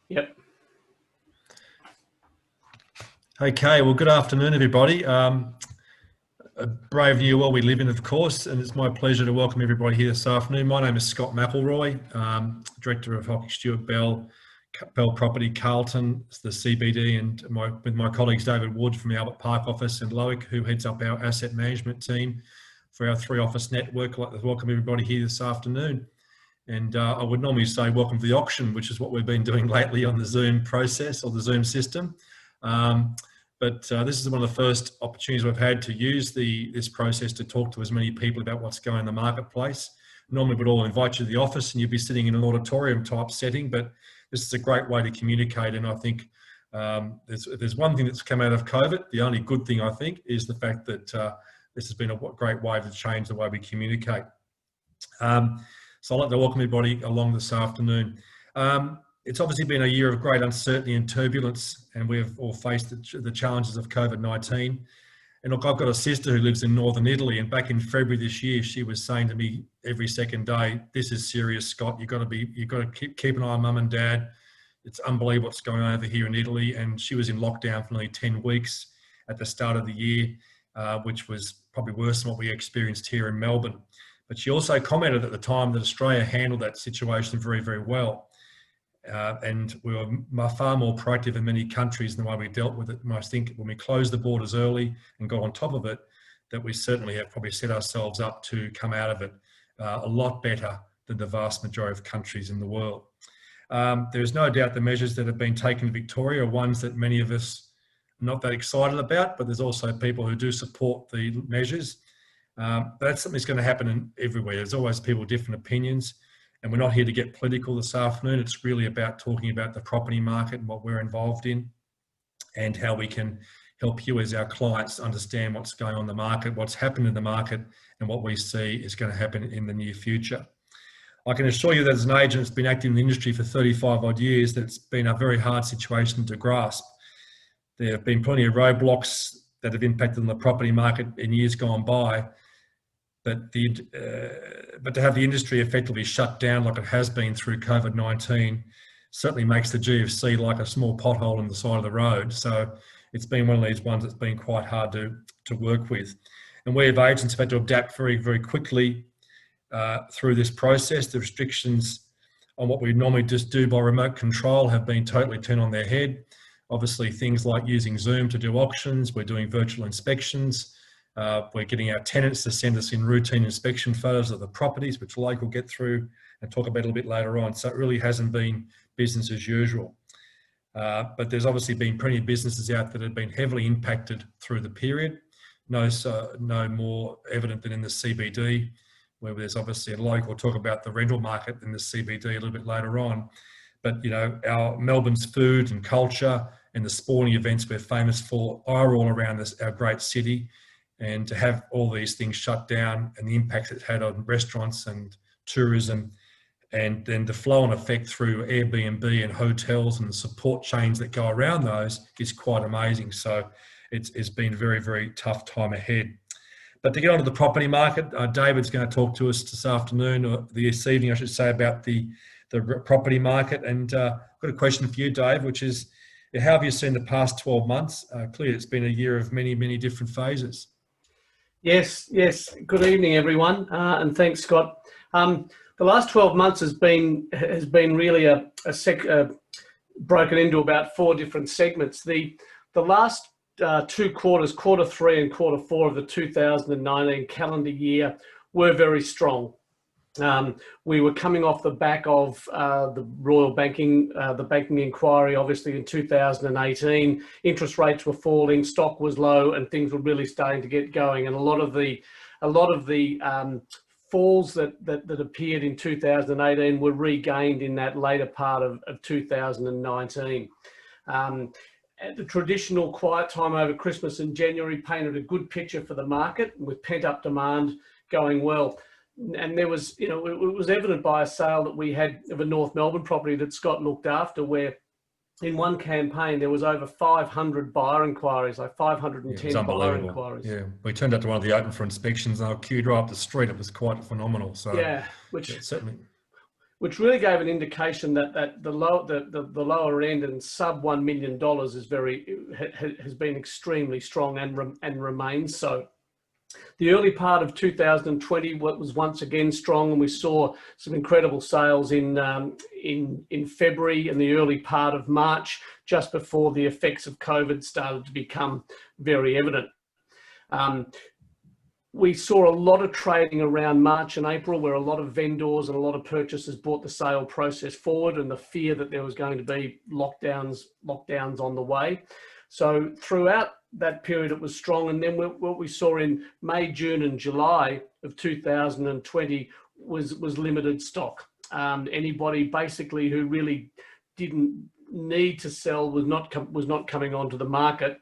Yep. Okay, well, good afternoon, everybody. A brave new world we live in, of course, and it's my pleasure to welcome everybody here this afternoon. My name is Scott McElroy, Director of Hockey Stewart Belle Property Carlton, the CBD, and with my colleagues David Wood from the Albert Park office and Loic, who heads up our asset management team for our 3-office network. I'd like to welcome everybody here this afternoon. And I would normally say welcome to the auction, which is what we've been doing lately on the Zoom process or the Zoom system. But this is one of the first opportunities we've had to use this process to talk to as many people about what's going on in the marketplace. Normally we'd all invite you to the office and you'd be sitting in an auditorium type setting, but this is a great way to communicate. And I think there's one thing that's come out of COVID. The only good thing, I think, is the fact that this has been a great way to change the way we communicate. So I'd like to welcome everybody along this afternoon. It's obviously been a year of great uncertainty and turbulence, and we've all faced the challenges of COVID-19. And look, I've got a sister who lives in northern Italy, and back in February this year, she was saying to me every second day, "This is serious, Scott. You've got to keep an eye on mum and dad. It's unbelievable what's going on over here in Italy." And she was in lockdown for nearly 10 weeks at the start of the year, which was probably worse than what we experienced here in Melbourne. But she also commented at the time that Australia handled that situation very, very well. And we were far more proactive in many countries than the way we dealt with it. And I think when we closed the borders early and got on top of it, that we certainly have probably set ourselves up to come out of it a lot better than the vast majority of countries in the world. There's no doubt the measures that have been taken in Victoria are ones that many of us are not that excited about, but there's also people who do support the measures. That's something that's going to happen everywhere. There's always people with different opinions. And we're not here to get political this afternoon. It's really about talking about the property market and what we're involved in and how we can help you as our clients understand what's going on in the market, what's happened in the market, and what we see is going to happen in the near future. I can assure you that as an agent that's been active in the industry for 35 odd years, that it's been a very hard situation to grasp. There have been plenty of roadblocks that have impacted on the property market in years gone by. But to have the industry effectively shut down like it has been through COVID-19 certainly makes the GFC like a small pothole in the side of the road. So it's been one of these ones that's been quite hard to work with. And we as agents have had to adapt very, very quickly through this process. The restrictions on what we normally just do by remote control have been totally turned on their head. Obviously, things like using Zoom to do auctions, we're doing virtual inspections. We're getting our tenants to send us in routine inspection photos of the properties, which Loic will get through and talk about a little bit later on. So it really hasn't been business as usual. But there's obviously been plenty of businesses out that have been heavily impacted through the period. No more evident than in the CBD, where there's obviously, and Loic will talk about the rental market in the CBD a little bit later on. But, you know, our Melbourne's food and culture and the sporting events we're famous for are all around our great city. And to have all these things shut down and the impact it's had on restaurants and tourism, and then the flow and effect through Airbnb and hotels and the support chains that go around those is quite amazing. So it's been a very, very tough time ahead. But to get onto the property market, David's going to talk to us this afternoon, or this evening, I should say, about the property market. And I've got a question for you, Dave, which is, how have you seen the past 12 months? Clearly, it's been a year of many, many different phases. Yes. Good evening, everyone, and thanks, Scott. The last 12 months has been really broken into about 4 different segments. The last 2 quarters, quarter 3 and quarter 4 of the 2019 calendar year, were very strong. We were coming off the back of the Royal Banking, the banking inquiry, obviously in 2018. Interest rates were falling, stock was low, and things were really starting to get going. And a lot of the falls that appeared in 2018 were regained in that later part of 2019. The traditional quiet time over Christmas and January painted a good picture for the market, with pent-up demand going well. And there was, it was evident by a sale that we had of a North Melbourne property that Scott looked after, where in one campaign there was over 500 buyer inquiries, like 510 buyer inquiries. Yeah, we turned up to one of the open for inspections and I queued right up the street. It was quite phenomenal. So yeah, which certainly which really gave an indication that the lower end and sub $1 million has been extremely strong and remains so. The early part of 2020 was once again strong, and we saw some incredible sales in February and the early part of March, just before the effects of COVID started to become very evident. We saw a lot of trading around March and April, where a lot of vendors and a lot of purchasers brought the sale process forward, and the fear that there was going to be lockdowns on the way. So throughout that period, it was strong. And then what we saw in May, June and July of 2020 was limited stock. Anybody basically who really didn't need to sell was not coming onto the market,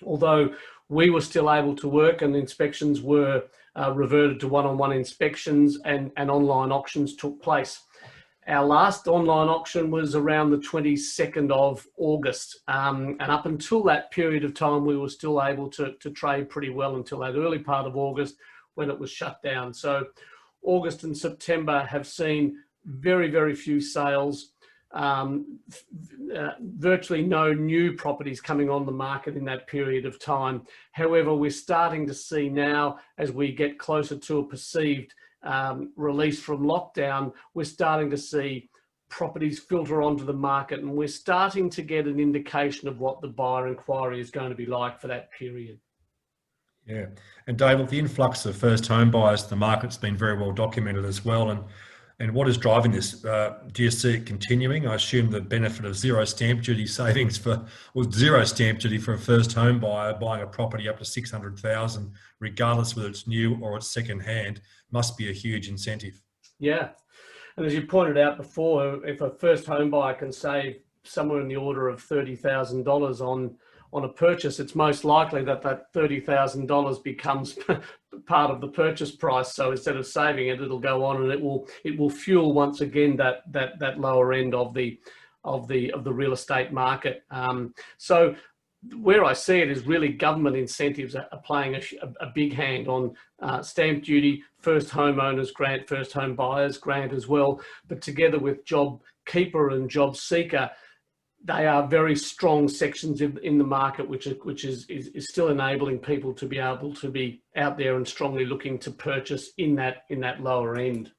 although we were still able to work, and inspections were reverted to one-on-one inspections, and online auctions took place. Our last online auction was around the 22nd of August. And up until that period of time, we were still able to trade pretty well until that early part of August, when it was shut down. So August and September have seen very, very few sales, virtually no new properties coming on the market in that period of time. However, we're starting to see now, as we get closer to a perceived release from lockdown, we're starting to see properties filter onto the market, and we're starting to get an indication of what the buyer inquiry is going to be like for that period. Yeah, and Dave, with the influx of first home buyers, the market's been very well documented as well. And what is driving this? Do you see it continuing? I assume the benefit of zero stamp duty savings zero stamp duty for a first home buyer buying a property up to $600,000, regardless whether it's new or it's second hand, must be a huge incentive. Yeah. And as you pointed out before, if a first home buyer can save somewhere in the order of $30,000 on a purchase, it's most likely that $30,000 becomes part of the purchase price. So instead of saving it, it'll go on, and it will fuel once again that lower end of the real estate market. So where I see it is really government incentives are playing a big hand on stamp duty, first homeowners grant, first home buyers grant as well. But together with Job Keeper and Job Seeker, they are very strong sections in the market, which is still enabling people to be able to be out there and strongly looking to purchase in that lower end.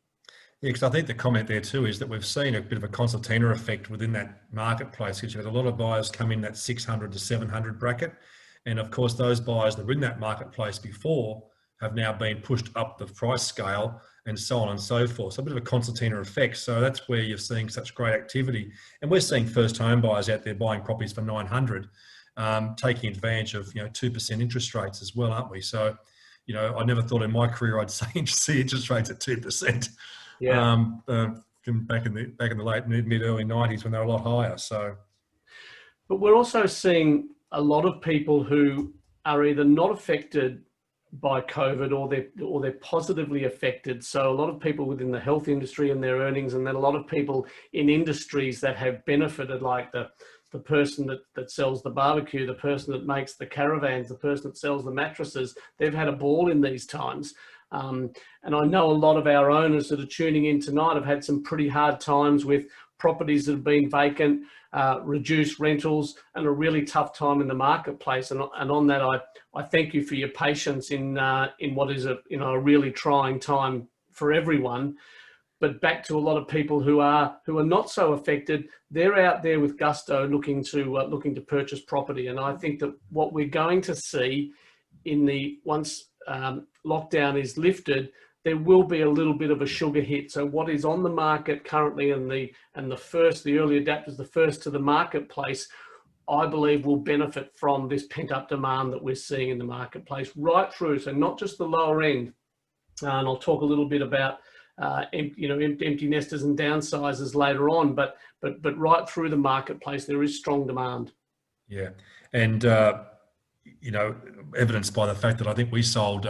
Yeah, because I think the comment there too is that we've seen a bit of a concertina effect within that marketplace, because you've had a lot of buyers come in that 600 to 700 bracket. And of course, those buyers that were in that marketplace before have now been pushed up the price scale, and so on and so forth. So a bit of a concertina effect. So that's where you're seeing such great activity. And we're seeing first home buyers out there buying properties for 900, taking advantage of 2% interest rates as well, aren't we? So, I never thought in my career I'd see interest rates at 2%. Yeah. Back in the late mid early 90s when they were a lot higher. So, but we're also seeing a lot of people who are either not affected by COVID or they're positively affected. So a lot of people within the health industry and their earnings, and then a lot of people in industries that have benefited, like the person that sells the barbecue, the person that makes the caravans, the person that sells the mattresses. They've had a ball in these times. And I know a lot of our owners that are tuning in tonight have had some pretty hard times with properties that have been vacant, reduced rentals, and a really tough time in the marketplace. And on that, I thank you for your patience in what is a really trying time for everyone. But back to a lot of people who are not so affected, they're out there with gusto looking to purchase property. And I think that what we're going to see once lockdown is lifted, there will be a little bit of a sugar hit. So what is on the market currently, and the early adapters, the first to the marketplace, I believe will benefit from this pent-up demand that we're seeing in the marketplace right through. So not just the lower end, and I'll talk a little bit about empty nesters and downsizers later on, but right through the marketplace there is strong demand. Yeah, and evidenced by the fact that I think we sold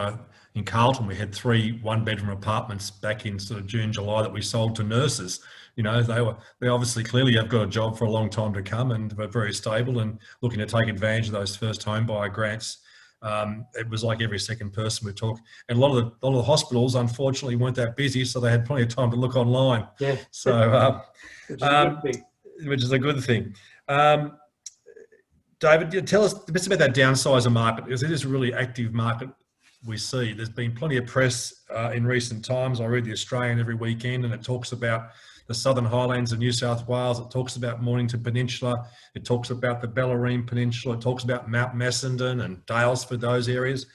in Carlton, we had 3 one-bedroom apartments back in sort of June, July that we sold to nurses. They obviously clearly have got a job for a long time to come, and were very stable and looking to take advantage of those first home buyer grants It was like every second person we talk, and a lot of the hospitals unfortunately weren't that busy, so they had plenty of time to look online. Yeah. So, Which is a good thing. Which is a good thing. David, tell us a bit about that downsizer market, because it is a really active market we see. There's been plenty of press in recent times. I read the Australian every weekend, and it talks about the Southern Highlands of New South Wales. It talks about Mornington Peninsula. It talks about the Bellarine Peninsula. It talks about Mount Macedon and Daylesford, those areas.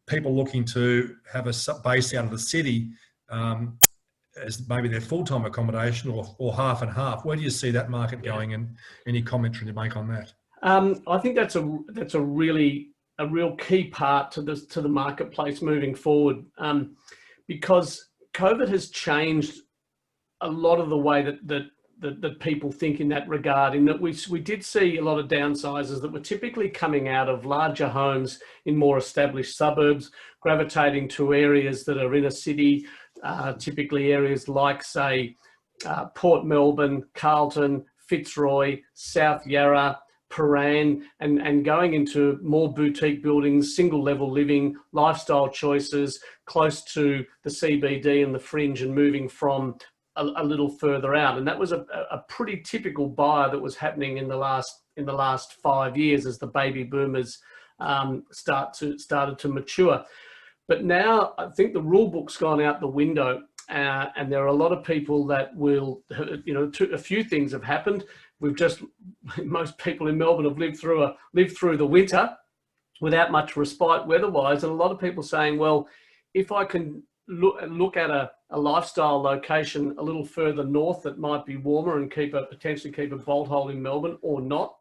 People looking to have a base out of the city as maybe their full-time accommodation, or half and half. Where do you see that market going, and any commentary to make on that? I think that's a real key part to the marketplace moving forward, because COVID has changed a lot of the way that people think in that regard. In that we did see a lot of downsizers that were typically coming out of larger homes in more established suburbs, gravitating to areas that are in a city, typically areas like, say, Port Melbourne, Carlton, Fitzroy, South Yarra, Paran, and going into more boutique buildings, single level living, lifestyle choices close to the CBD and the fringe, and moving from a little further out. And that was a pretty typical buyer that was happening in the last 5 years as the baby boomers started to mature. But now I think the rule book's gone out the window, and there are a lot of people that will, a few things have happened. Most people in Melbourne have lived through the winter without much respite weather-wise, and a lot of people saying, well, if I can look at a lifestyle location a little further north that might be warmer and potentially keep a bolt hole in Melbourne, or not,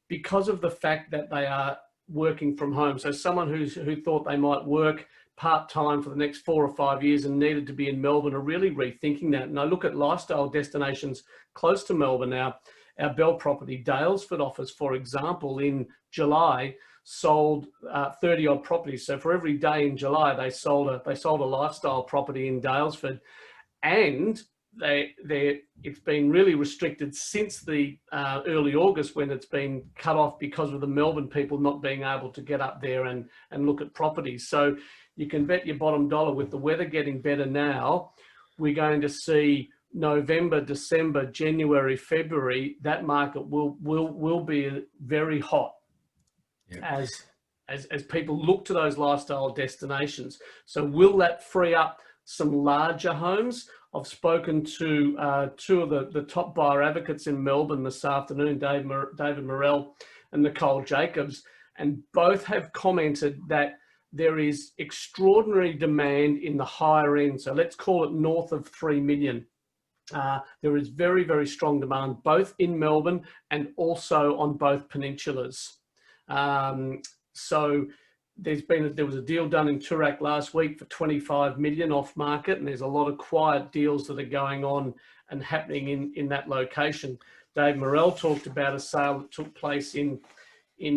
because of the fact that they are working from home. So someone who thought they might work part-time for the next 4 or 5 years and needed to be in Melbourne are really rethinking that. And I look at lifestyle destinations close to Melbourne now. Our Belle property, Daylesford office, for example, in July sold 30 odd properties. So for every day in July, they sold a lifestyle property in Daylesford, and it's been really restricted since the early August, when it's been cut off because of the Melbourne people not being able to get up there and look at properties. So you can bet your bottom dollar, with the weather getting better now, we're going to see November, December, January, February, that market will be very hot. Yeah. As people look to those lifestyle destinations. So will that free up some larger homes? I've spoken to two of the top buyer advocates in Melbourne this afternoon, David Morrell and Nicole Jacobs, and both have commented that there is extraordinary demand in the higher end. So let's call it north of 3 million. There is very, very strong demand, both in Melbourne and also on both peninsulas. So there was a deal done in Toorak last week for 25 million off market, and there's a lot of quiet deals that are going on and happening in that location. Dave Morrell talked about a sale that took place in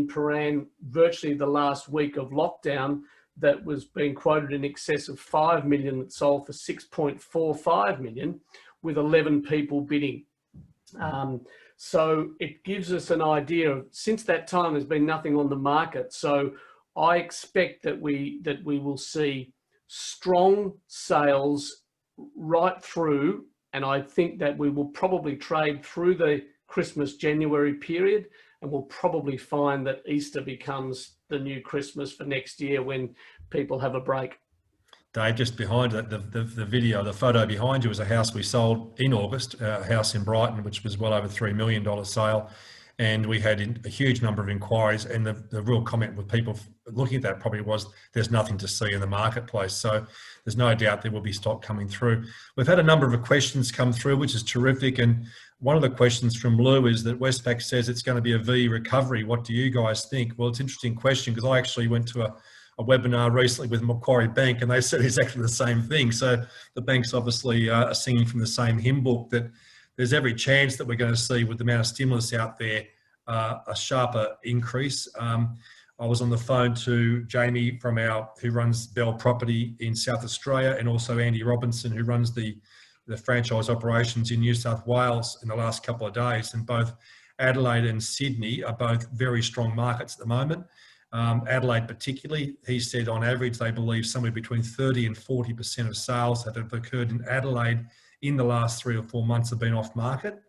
Paran virtually the last week of lockdown that was being quoted in excess of 5 million, that sold for 6.45 million with 11 people bidding. So it gives us an idea of, since that time, there's been nothing on the market. So I expect that we will see strong sales right through, and I think that we will probably trade through the Christmas January period, and we'll probably find that Easter becomes the new Christmas for next year when people have a break. Dave, just behind the video, the photo behind you is a house we sold in August, a house in Brighton, which was well over $3 million sale. And we had a huge number of inquiries, and the real comment with people looking at that property was there's nothing to see in the marketplace. So there's no doubt there will be stock coming through. We've had a number of questions come through, which is terrific. And one of the questions from Lou is that Westpac says it's going to be a V recovery. What do you guys think? Well, it's an interesting question, because I actually went to a webinar recently with Macquarie Bank, and they said exactly the same thing. So the banks obviously are singing from the same hymn book, that there's every chance that we're going to see, with the amount of stimulus out there, a sharper increase. I was on the phone to Jamie who runs Belle Property in South Australia, and also Andy Robinson, who runs the franchise operations in New South Wales, in the last couple of days. And both Adelaide and Sydney are both very strong markets at the moment. Adelaide particularly, he said on average they believe somewhere between 30 and 40% of sales that have occurred in Adelaide in the last 3 or 4 months have been off market.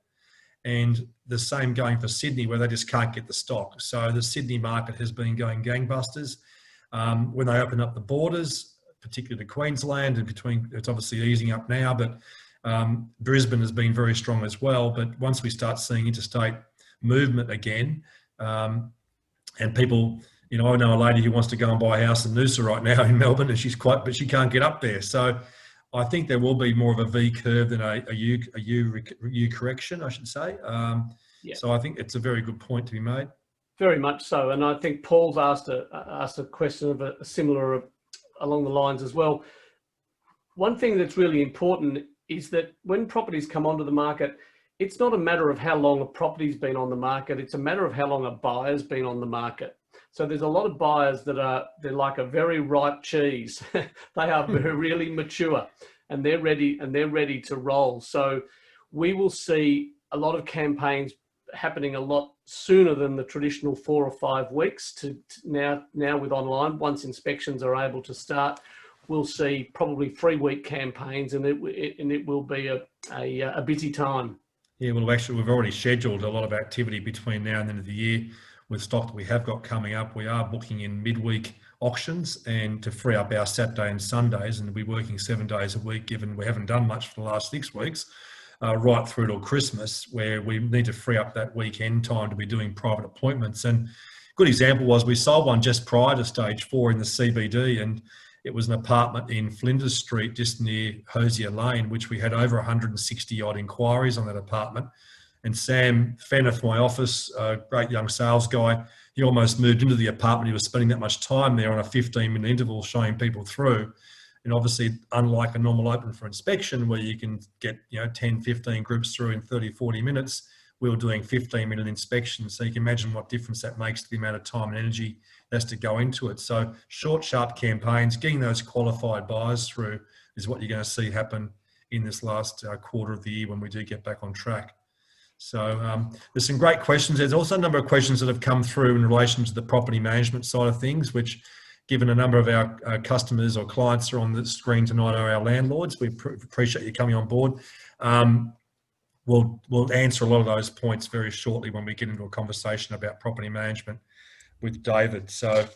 And the same going for Sydney, where they just can't get the stock. So the Sydney market has been going gangbusters. When they open up the borders, particularly to Queensland, and it's obviously easing up now, but Brisbane has been very strong as well. But once we start seeing interstate movement again, and people, I know a lady who wants to go and buy a house in Noosa right now in Melbourne, and but she can't get up there. So I think there will be more of a V curve than a U correction, I should say. Yeah. So I think it's a very good point to be made. Very much so, and I think Paul's asked a question of a similar along the lines as well. One thing that's really important is that when properties come onto the market, it's not a matter of how long a property's been on the market. It's a matter of how long a buyer's been on the market. So there's a lot of buyers they're like a very ripe cheese. They are really mature, and they're ready to roll. So we will see a lot of campaigns happening a lot sooner than the traditional 4 or 5 weeks to now with online. Once inspections are able to start, we'll see probably 3-week campaigns, and it will be a busy time. Yeah, well, actually, we've already scheduled a lot of activity between now and the end of the year with stock that we have got coming up. We are booking in midweek auctions and to free up our Saturday and Sundays, and we're working 7 days a week, given we haven't done much for the last 6 weeks, right through till Christmas, where we need to free up that weekend time to be doing private appointments. And a good example was we sold one just prior to stage 4 in the CBD, and it was an apartment in Flinders Street, just near Hosier Lane, which we had over 160 odd inquiries on that apartment. And Sam Fenner from my office, a great young sales guy, he almost moved into the apartment. He was spending that much time there on a 15-minute interval showing people through. And obviously, unlike a normal open for inspection where you can get 10, 15 groups through in 30, 40 minutes, we were doing 15-minute inspections. So you can imagine what difference that makes to the amount of time and energy that has to go into it. So short, sharp campaigns, getting those qualified buyers through is what you're going to see happen in this last quarter of the year when we do get back on track. So there's some great questions. There's also a number of questions that have come through in relation to the property management side of things, which, given a number of our customers or clients are on the screen tonight, are our landlords. We appreciate you coming on board. We'll answer a lot of those points very shortly when we get into a conversation about property management with David. So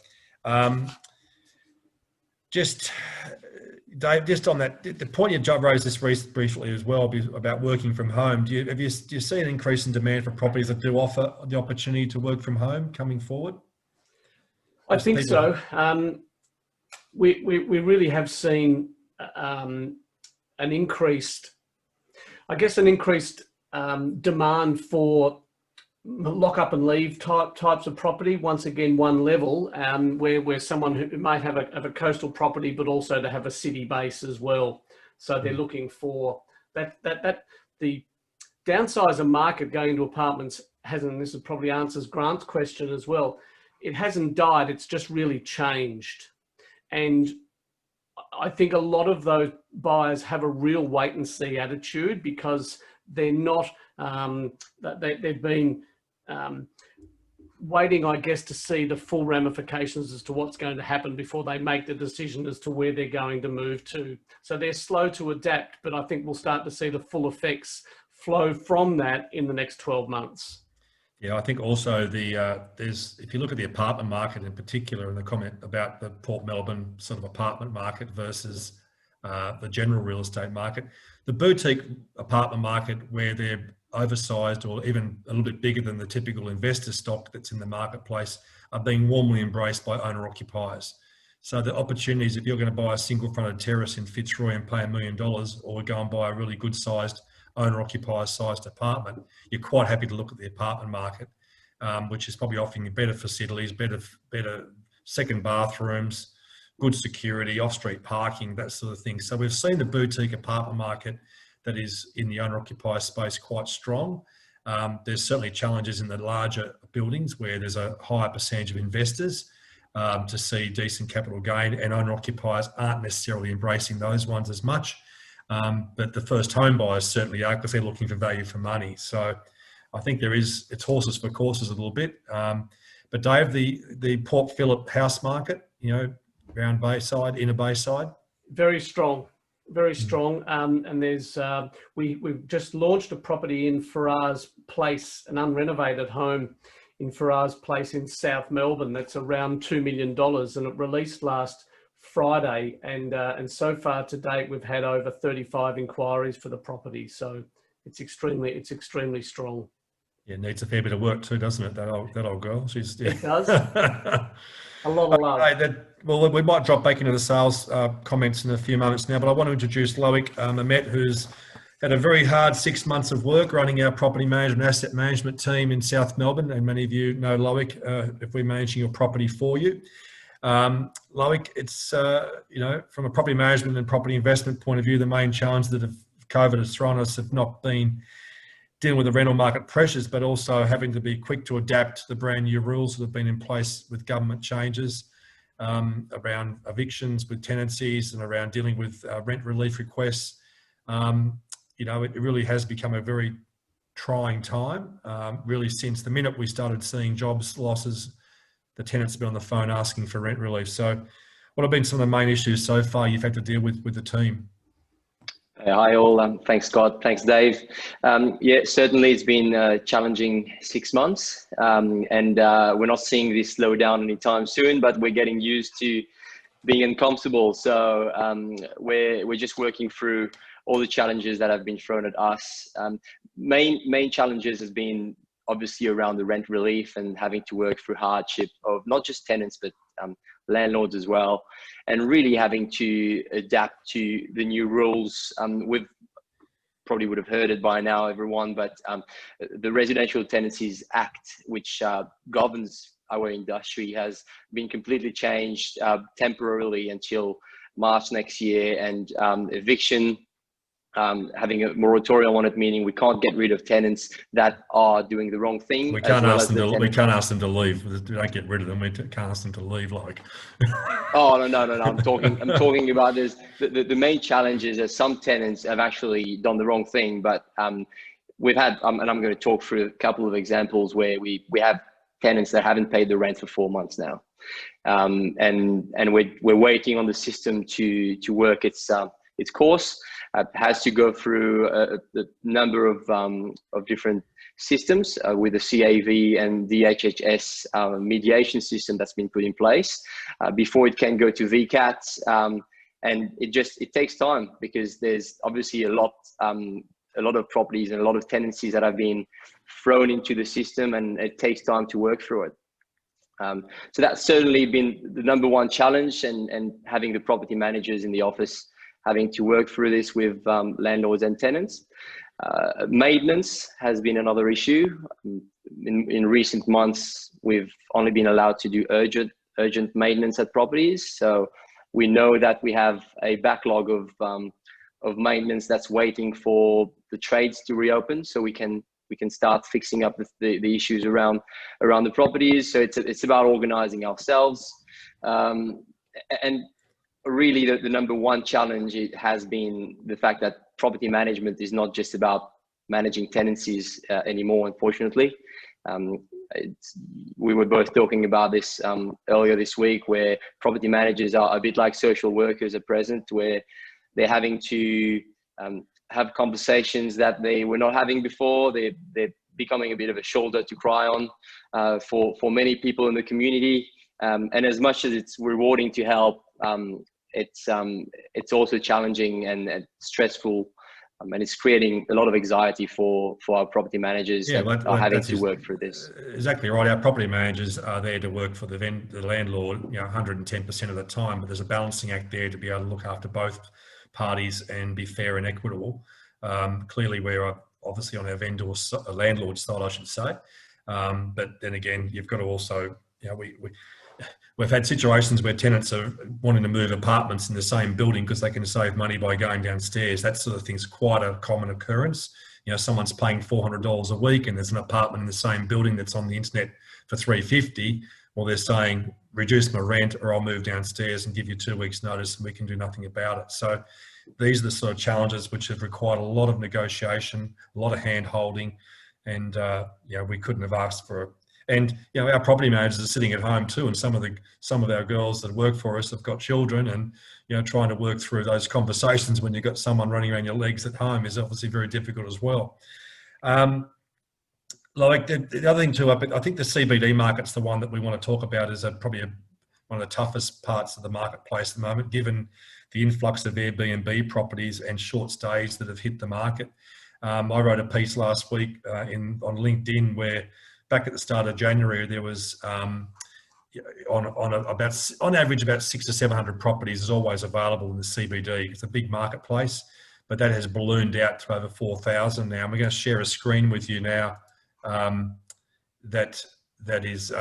Dave, just on that, the point you raised this briefly as well about working from home. Do you see an increase in demand for properties that do offer the opportunity to work from home coming forward? I think so. We really have seen an increased demand for lock up and leave types of property. Once again, one level, where someone who might have a coastal property, but also to have a city base as well. So they're looking for that the downsizer market going to apartments hasn't. This probably answers Grant's question as well. It hasn't died. It's just really changed, and I think a lot of those buyers have a real wait and see attitude because they're not. They've been waiting, I guess, to see the full ramifications as to what's going to happen before they make the decision as to where they're going to move to. So they're slow to adapt, but I think we'll start to see the full effects flow from that in the next 12 months. Yeah, I think also if you look at the apartment market in particular, and the comment about the Port Melbourne sort of apartment market versus the general real estate market, the boutique apartment market where they're oversized or even a little bit bigger than the typical investor stock that's in the marketplace are being warmly embraced by owner occupiers. So the opportunities, if you're going to buy a single fronted terrace in Fitzroy and pay $1 million, or go and buy a really good sized owner occupier sized apartment, you're quite happy to look at the apartment market, which is probably offering you better facilities, better second bathrooms, good security, off-street parking, that sort of thing. So we've seen the boutique apartment market that is in the owner-occupier space quite strong. There's certainly challenges in the larger buildings where there's a higher percentage of investors to see decent capital gain, and owner-occupiers aren't necessarily embracing those ones as much. But the first home buyers certainly are, because they're looking for value for money. So I think it's horses for courses a little bit. But Dave, the Port Phillip house market, around Bayside, inner Bayside, very strong, very strong. And there's we've just launched a property in Farrar's Place, an unrenovated home in Farrar's Place in South Melbourne. That's around $2 million, and it released last Friday. And so far to date, we've had over 35 inquiries for the property. So it's extremely strong. Yeah, needs a fair bit of work too, doesn't it? That old girl. It does. A lot of love. Okay, well, we might drop back into the sales comments in a few moments now, but I want to introduce Loic Mamet, who's had a very hard 6 months of work running our property management asset management team in South Melbourne, and many of you know Loic if we're managing your property for you. Loic, it's from a property management and property investment point of view, the main challenge that COVID has thrown us have not been dealing with the rental market pressures, but also having to be quick to adapt to the brand new rules that have been in place with government changes around evictions with tenancies and around dealing with rent relief requests. It really has become a very trying time, really since the minute we started seeing jobs losses, the tenants have been on the phone asking for rent relief. So what have been some of the main issues so far you've had to deal with the team? Hi all, thanks Scott, thanks Dave. Yeah, certainly it's been a challenging 6 months, and we're not seeing this slow down anytime soon, but we're getting used to being uncomfortable. So we're just working through all the challenges that have been thrown at us. Main challenges has been obviously around the rent relief and having to work through hardship of not just tenants, but landlords as well, and really having to adapt to the new rules. We've probably would have heard it by now, everyone, but the Residential Tenancies Act, which governs our industry, has been completely changed temporarily until March next year, and eviction, having a moratorium on it, meaning we can't get rid of tenants that are doing the wrong thing. We can't ask them to leave. We don't get rid of them. We can't ask them to leave. Oh no! I'm talking about this. The main challenge is that some tenants have actually done the wrong thing, but we've had, and I'm going to talk through a couple of examples where we have tenants that haven't paid the rent for 4 months now, and we're waiting on the system to work its course. Has to go through a number of different systems with the CAV and DHHS mediation system that's been put in place before it can go to VCAT, and it takes time, because there's obviously a lot of properties and a lot of tenancies that have been thrown into the system, and it takes time to work through it. So that's certainly been the number one challenge, and having the property managers in the office having to work through this with landlords and tenants. Maintenance has been another issue. In recent months, we've only been allowed to do urgent maintenance at properties. So we know that we have a backlog of maintenance that's waiting for the trades to reopen, so we can start fixing up the issues around the properties. So it's about organizing ourselves, and really the number one challenge has been the fact that property management is not just about managing tenancies anymore, unfortunately. We were both talking about this earlier this week, where property managers are a bit like social workers at present, where they're having to have conversations that they were not having before. They're becoming a bit of a shoulder to cry on for many people in the community. And as much as it's rewarding to help, it's also challenging and stressful, and it's creating a lot of anxiety for our property managers that are having to work through this. Exactly right. Our property managers are there to work for the landlord, 110% of the time, but there's a balancing act there to be able to look after both parties and be fair and equitable. Clearly, we're obviously on our landlord side, I should say, but then again, you've got to also, we've had situations where tenants are wanting to move apartments in the same building because they can save money by going downstairs. That sort of thing's quite a common occurrence. Someone's paying $400 a week and there's an apartment in the same building that's on the internet for $350. Well, they're saying, reduce my rent or I'll move downstairs and give you 2 weeks notice and we can do nothing about it. So these are the sort of challenges which have required a lot of negotiation, a lot of hand holding, and we couldn't have asked for And our property managers are sitting at home too, and some of our girls that work for us have got children, and trying to work through those conversations when you've got someone running around your legs at home is obviously very difficult as well. Like the other thing too, I think the CBD market's the one that we want to talk about as probably one of the toughest parts of the marketplace at the moment, given the influx of Airbnb properties and short stays that have hit the market. I wrote a piece last week on LinkedIn where back at the start of January there was on average about 600 or 700 properties is always available in the CBD. It's a big marketplace, but that has ballooned out to over 4,000 now. And we're going to share a screen with you now that is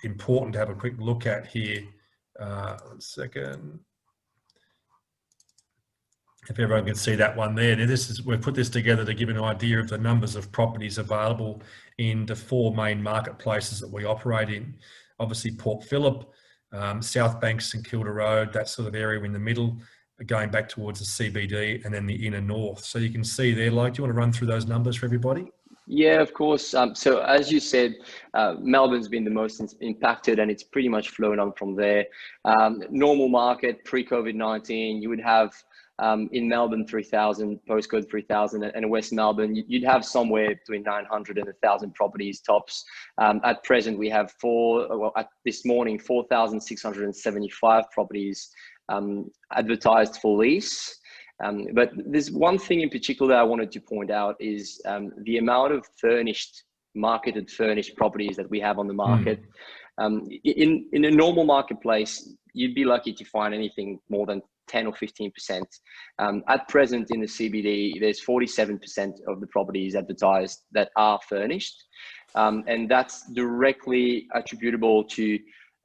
important to have a quick look at here. 1 second. If everyone can see that one there. We've put this together to give an idea of the numbers of properties available in the 4 main marketplaces that we operate in. Obviously Port Phillip, South Bank, St Kilda Road, that sort of area in the middle, going back towards the CBD, and then the inner north. So you can see there, Loic, do you want to run through those numbers for everybody? Yeah, of course. So as you said, Melbourne's been the most impacted, and it's pretty much flown on from there. Normal market pre-COVID-19, you would have in Melbourne 3,000, postcode 3,000, and West Melbourne, you'd have somewhere between 900 and 1,000 properties tops. At present, we have this morning, 4,675 properties advertised for lease. But there's one thing in particular I wanted to point out is the amount of marketed furnished properties that we have on the market. In a normal marketplace, you'd be lucky to find anything more than 10 or 15%. At present in the CBD, there's 47% of the properties advertised that are furnished. And that's directly attributable to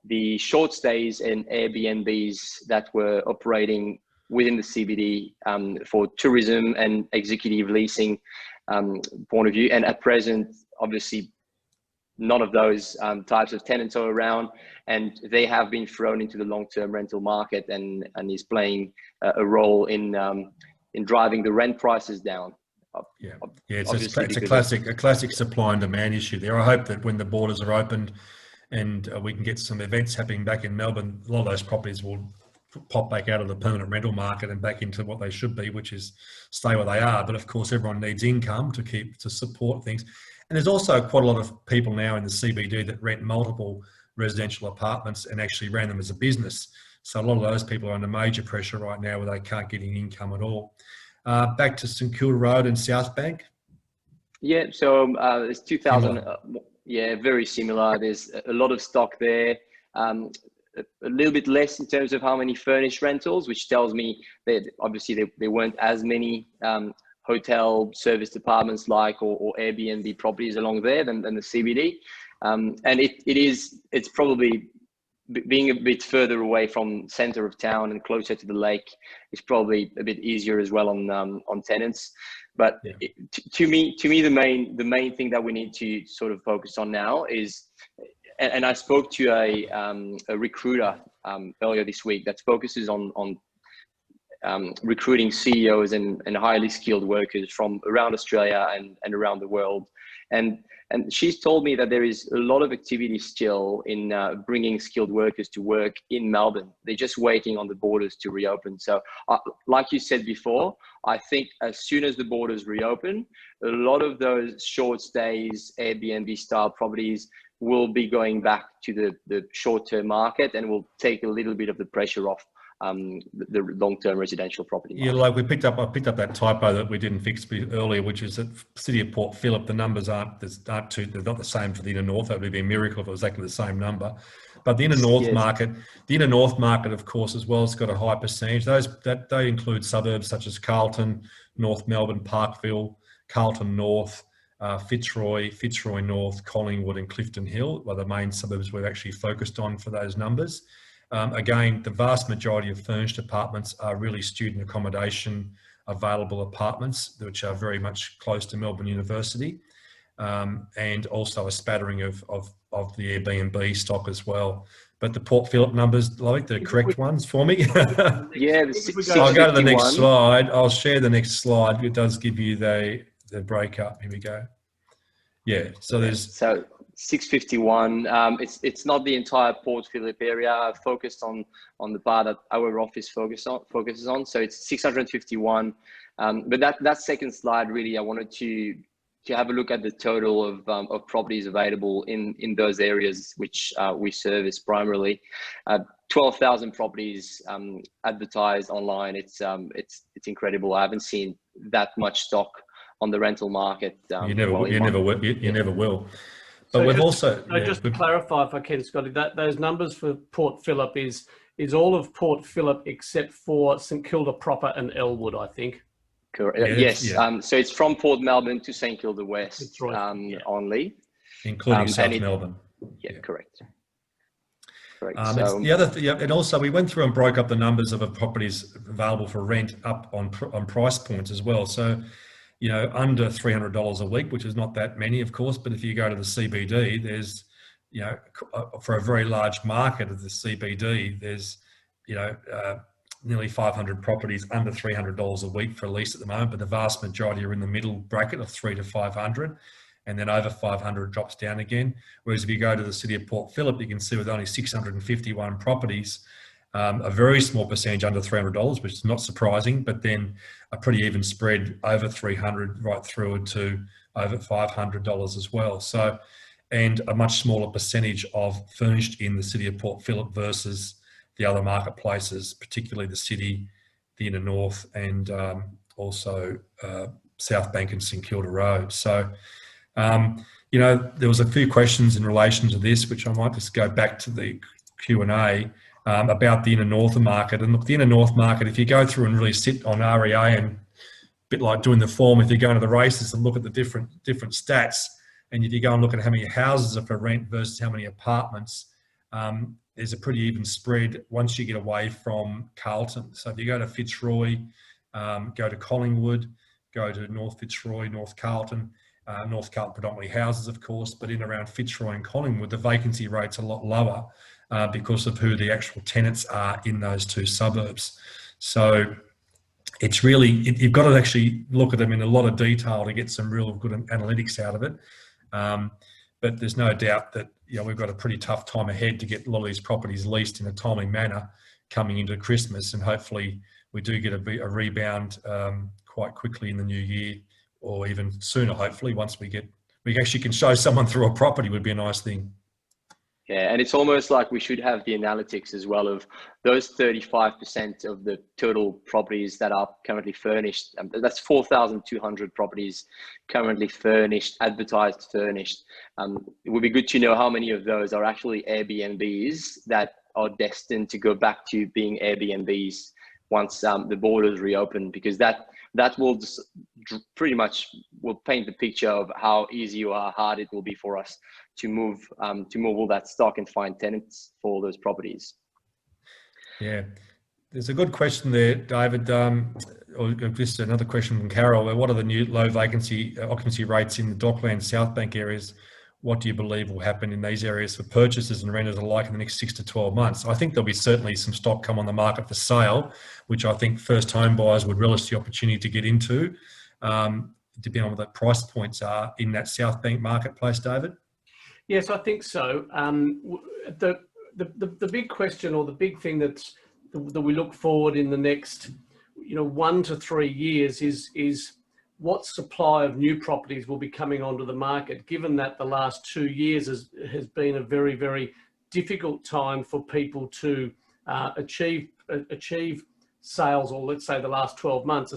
the short stays and Airbnbs that were operating within the CBD for tourism and executive leasing point of view. And at present, obviously, none of those types of tenants are around, and they have been thrown into the long-term rental market and is playing a role in driving the rent prices down. It's a classic supply and demand issue there. I hope that when the borders are opened and we can get some events happening back in Melbourne, a lot of those properties will pop back out of the permanent rental market and back into what they should be, which is stay where they are. But of course, everyone needs income to support things. And there's also quite a lot of people now in the CBD that rent multiple residential apartments and actually ran them as a business. So a lot of those people are under major pressure right now where they can't get any income at all. Back to St Kilda Road and South Bank. Yeah, so it's 2,000. Very similar. There's a lot of stock there. A little bit less in terms of how many furnished rentals, which tells me that obviously there weren't as many hotel service departments or Airbnb properties along there than the CBD. And it's probably being a bit further away from center of town and closer to the lake is probably a bit easier as well on tenants. But to me, the main thing that we need to sort of focus on now is, and I spoke to a recruiter earlier this week that focuses on recruiting CEOs and highly skilled workers from around Australia and around the world. And she's told me that there is a lot of activity still in bringing skilled workers to work in Melbourne. They're just waiting on the borders to reopen. So like you said before, I think as soon as the borders reopen, a lot of those short stays, Airbnb style properties will be going back to the short-term market and will take a little bit of the pressure off the long-term residential property market. Yeah, like I picked up that typo that we didn't fix earlier, which is that City of Port Phillip, the numbers they're not the same for the inner north. That would be a miracle if it was exactly the same number. But the inner north market, of course, as well, has got a high percentage. They include suburbs such as Carlton, North Melbourne, Parkville, Carlton North, Fitzroy North, Collingwood and Clifton Hill are the main suburbs we've actually focused on for those numbers. Again, the vast majority of furnished apartments are really student accommodation available apartments, which are very much close to Melbourne University, and also a spattering of the Airbnb stock as well. But the Port Phillip numbers, like the correct ones for me. Yeah, I'll go to the next slide. I'll share the next slide. It does give you the breakup. Here we go. Yeah. So there's So 651. It's not the entire Port Phillip area. I've focused on the part that our office focuses on. So it's 651. But that second slide, really, I wanted to have a look at the total of properties available in those areas which we service primarily. 12,000 properties advertised online. It's incredible. I haven't seen that much stock on the rental market. you never will. But So we've just, also just to clarify, if I can, Scotty, that those numbers for Port Phillip is all of Port Phillip except for St Kilda proper and Elwood, I think. Correct. Yeah, Yes. yeah. So it's from Port Melbourne to St Kilda West. That's right. Only, including South Melbourne. Yeah, correct. Correct. It's the other thing, and also we went through and broke up the numbers of properties available for rent up on price points as well. So, you know, under $300 a week, which is not that many, of course, but if you go to the CBD, there's, you know, for a very large market of the CBD, there's, you know, nearly 500 properties under $300 a week for a lease at the moment, but the vast majority are in the middle bracket of 300 to 500, and then over 500 drops down again. Whereas if you go to the city of Port Phillip, you can see with only 651 properties, a very small percentage under $300, which is not surprising, but then a pretty even spread over 300 right through to over $500 as well. So, and a much smaller percentage of furnished in the city of Port Phillip versus the other marketplaces, particularly the city, the inner north, and also South Bank and St Kilda Road. So, you know, there was a few questions in relation to this, which I might just go back to the Q&A about the inner north market. And look, the inner north market, if you go through and really sit on REA, and a bit like doing the form, if you go into the races and look at the different stats, and if you go and look at how many houses are for rent versus how many apartments, there's a pretty even spread once you get away from Carlton. So if you go to Fitzroy, go to Collingwood, go to North Fitzroy, North Carlton predominantly houses, of course, but in around Fitzroy and Collingwood, the vacancy rate's a lot lower because of who the actual tenants are in those two suburbs. So it's really, you've got to actually look at them in a lot of detail to get some real good analytics out of it. But there's no doubt that, you know, we've got a pretty tough time ahead to get a lot of these properties leased in a timely manner coming into Christmas, and hopefully we do get a rebound quite quickly in the new year, or even sooner, hopefully, once we actually can show someone through a property would be a nice thing. Yeah, and it's almost like we should have the analytics as well of those 35% of the total properties that are currently furnished. That's 4,200 properties currently furnished, advertised furnished. It would be good to know how many of those are actually Airbnbs that are destined to go back to being Airbnbs once the borders reopen, because that will just pretty much will paint the picture of how easy or hard it will be for us to move all that stock and find tenants for all those properties. Yeah, there's a good question there, David. Or just another question from Carol. What are the new low vacancy occupancy rates in the Docklands, South Bank areas? What do you believe will happen in these areas for purchasers and renters alike in the next 6 to 12 months? I think there'll be certainly some stock come on the market for sale, which I think first home buyers would relish the opportunity to get into, depending on what the price points are in that South Bank marketplace, David. Yes, I think so. The big question, or the big thing that we look forward in the next, 1 to 3 years is what supply of new properties will be coming onto the market, given that the last 2 years has been a very, very difficult time for people to achieve sales, or let's say the last 12 months,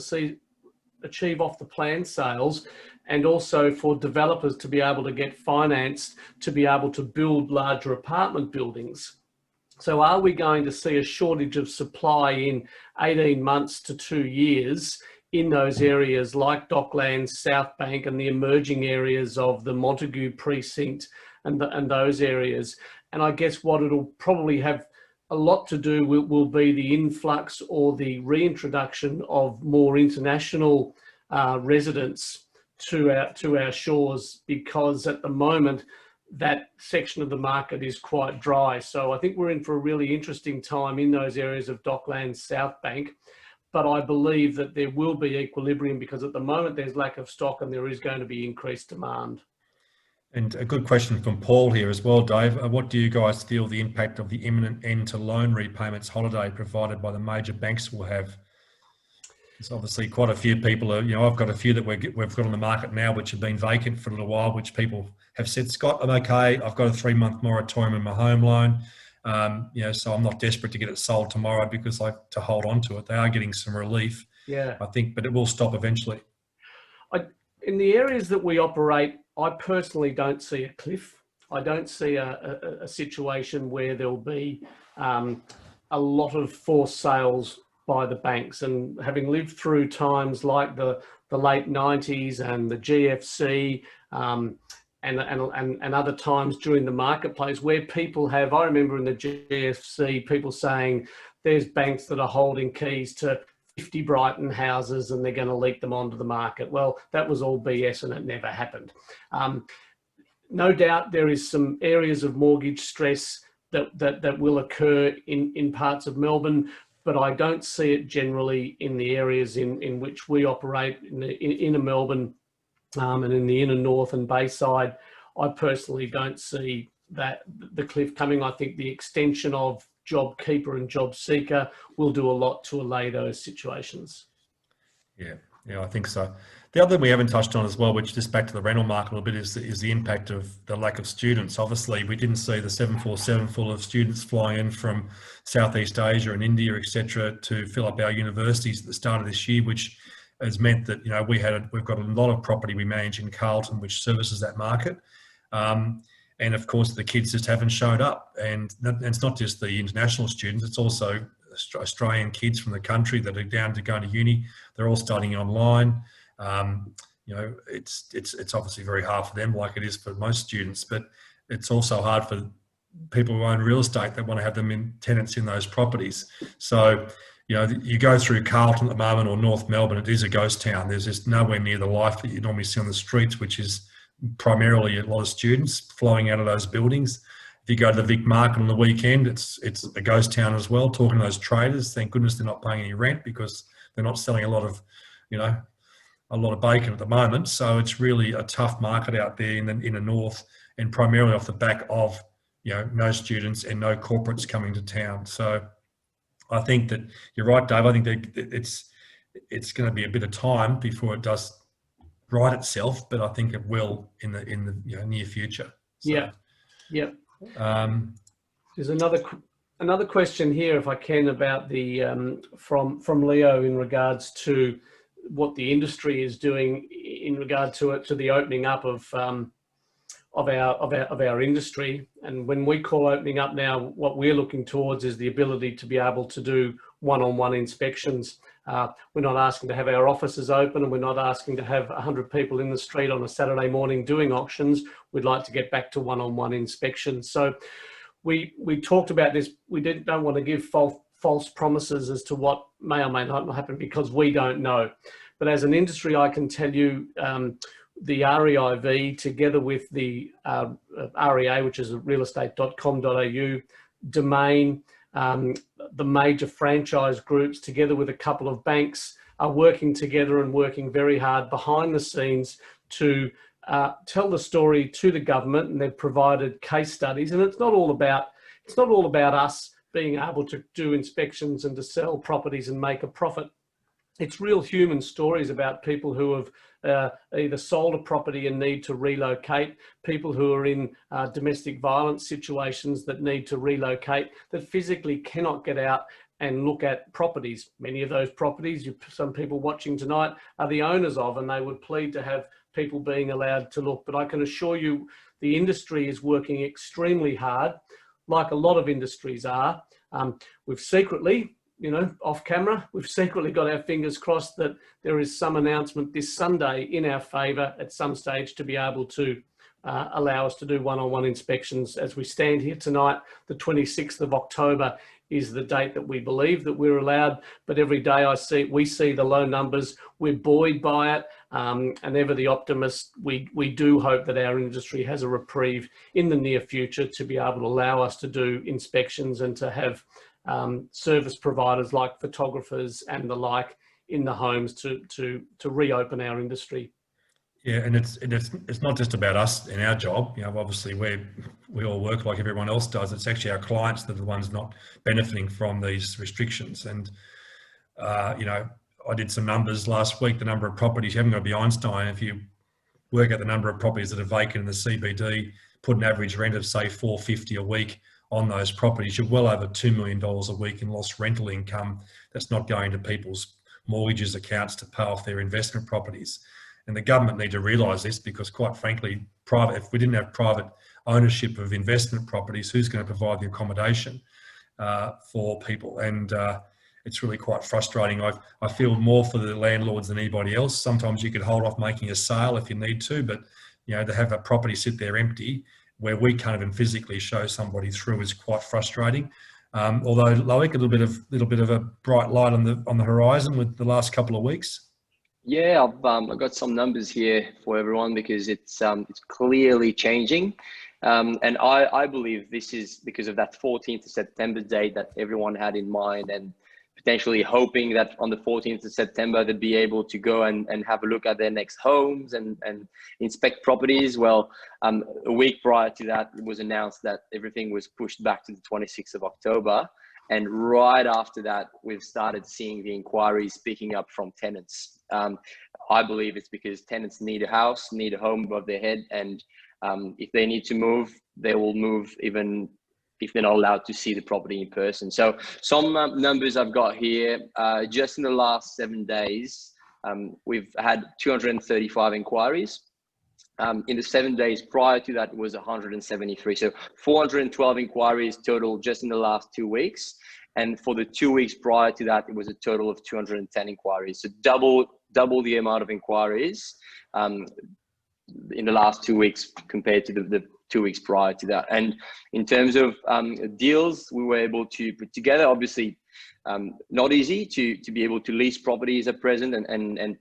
achieve off the plan sales, and also for developers to be able to get financed to be able to build larger apartment buildings. So are we going to see a shortage of supply in 18 months to 2 years in those areas like Docklands, South Bank, and the emerging areas of the Montague precinct and those areas? And I guess what it'll probably have a lot to do will be the influx or the reintroduction of more international residents to our shores, because at the moment that section of the market is quite dry. So I think we're in for a really interesting time in those areas of Docklands, South Bank. But I believe that there will be equilibrium, because at the moment there's lack of stock and there is going to be increased demand. And a good question from Paul here as well, Dave. What do you guys feel the impact of the imminent end to loan repayments holiday provided by the major banks will have? There's obviously quite a few people are, I've got a few that we've got on the market now, which have been vacant for a little while, which people have said, Scott, I'm okay. I've got a 3-month moratorium in my home loan. So I'm not desperate to get it sold tomorrow because I like to hold on to it. They are getting some relief, Yeah. I think, but it will stop eventually. In the areas that we operate, I personally don't see a cliff. I don't see a situation where there'll be a lot of forced sales by the banks. And having lived through times like the late 90s and the GFC and other times during the marketplace where people have, I remember in the GFC, people saying there's banks that are holding keys to 50 Brighton houses and they're going to leak them onto the market. Well, that was all BS and it never happened. No doubt there is some areas of mortgage stress that will occur in parts of Melbourne, but I don't see it generally in the areas in which we operate in the inner Melbourne and in the inner north and Bayside. I personally don't see that the cliff coming. I think the extension of JobKeeper and JobSeeker will do a lot to allay those situations. Yeah, I think so. The other thing we haven't touched on as well, which just back to the rental market a little bit, is the impact of the lack of students. Obviously, we didn't see the 747 full of students flying in from Southeast Asia and India, etc., to fill up our universities at the start of this year, which has meant that we've got a lot of property we manage in Carlton, which services that market. And of course, the kids just haven't showed up. And it's not just the international students, it's also Australian kids from the country that are down to going to uni. They're all studying online. It's obviously very hard for them, like it is for most students, but it's also hard for people who own real estate that want to have them in tenants in those properties. So, you go through Carlton at the moment or North Melbourne, it is a ghost town. There's just nowhere near the life that you normally see on the streets, which is primarily a lot of students flowing out of those buildings. If you go to the Vic Market on the weekend, it's a ghost town as well. Talking to those traders, thank goodness they're not paying any rent because they're not selling a lot of bacon at the moment. So it's really a tough market out there in the north, and primarily off the back of no students and no corporates coming to town. So I think that you're right, Dave. I think that it's going to be a bit of time before it does right itself, but I think it will in the near future. So, yeah. There's another question here, if I can, about the from Leo in regards to what the industry is doing in regard to the opening up of our industry. And when we call opening up now, what we're looking towards is the ability to be able to do one-on-one inspections. We're not asking to have our offices open, and we're not asking to have 100 people in the street on a Saturday morning doing auctions. We'd like to get back to one-on-one inspections. So we talked about this. We don't want to give false promises as to what may or may not happen because we don't know. But as an industry, I can tell you the REIV, together with the REA, which is realestate.com.au, Domain, the major franchise groups, together with a couple of banks, are working together and working very hard behind the scenes to tell the story to the government, and they've provided case studies. And it's not all about us being able to do inspections and to sell properties and make a profit. It's real human stories about people who have either sold a property and need to relocate, people who are in domestic violence situations that need to relocate, that physically cannot get out and look at properties. Many of those properties, some people watching tonight are the owners of, and they would plead to have people being allowed to look. But I can assure you the industry is working extremely hard, like a lot of industries are. We've secretly, off camera, we've secretly got our fingers crossed that there is some announcement this Sunday in our favour at some stage to be able to allow us to do one-on-one inspections. As we stand here tonight, the 26th of October is the date that we believe that we're allowed. But every day we see the low numbers, we're buoyed by it, and ever the optimist, we do hope that our industry has a reprieve in the near future to be able to allow us to do inspections and to have service providers like photographers and the like in the homes to reopen our industry. Yeah, and it's not just about us in our job. You know, obviously we all work like everyone else does. It's actually our clients that are the ones not benefiting from these restrictions. And you know, I did some numbers last week. The number of properties, you haven't got to be Einstein. If you work out the number of properties that are vacant in the CBD, put an average rent of say $450 a week on those properties, you're well over $2 million a week in lost rental income that's not going to people's mortgages accounts to pay off their investment properties. And the government need to realise this, because quite frankly, if we didn't have private ownership of investment properties, who's going to provide the accommodation for people? And it's really quite frustrating. I feel more for the landlords than anybody else. Sometimes you could hold off making a sale if you need to, but you know, to have a property sit there empty where we can't even physically show somebody through is quite frustrating. Although, Loic, a little bit of a bright light on the horizon with the last couple of weeks. Yeah, I've got some numbers here for everyone, because it's clearly changing. And I believe this is because of that 14th of September date that everyone had in mind, and potentially hoping that on the 14th of September they'd be able to go and have a look at their next homes and inspect properties. Well, a week prior to that, it was announced that everything was pushed back to the 26th of October. And right after that, we've started seeing the inquiries picking up from tenants. I believe it's because tenants need a house, need a home above their head. And if they need to move, they will move even if they're not allowed to see the property in person. So some numbers I've got here, just in the last 7 days, we've had 235 inquiries. In the 7 days prior to that, it was 173. So 412 inquiries total just in the last 2 weeks. And for the 2 weeks prior to that, it was a total of 210 inquiries. So double the amount of inquiries in the last 2 weeks compared to the 2 weeks prior to that. And in terms of deals we were able to put together, obviously not easy to be able to lease properties at present and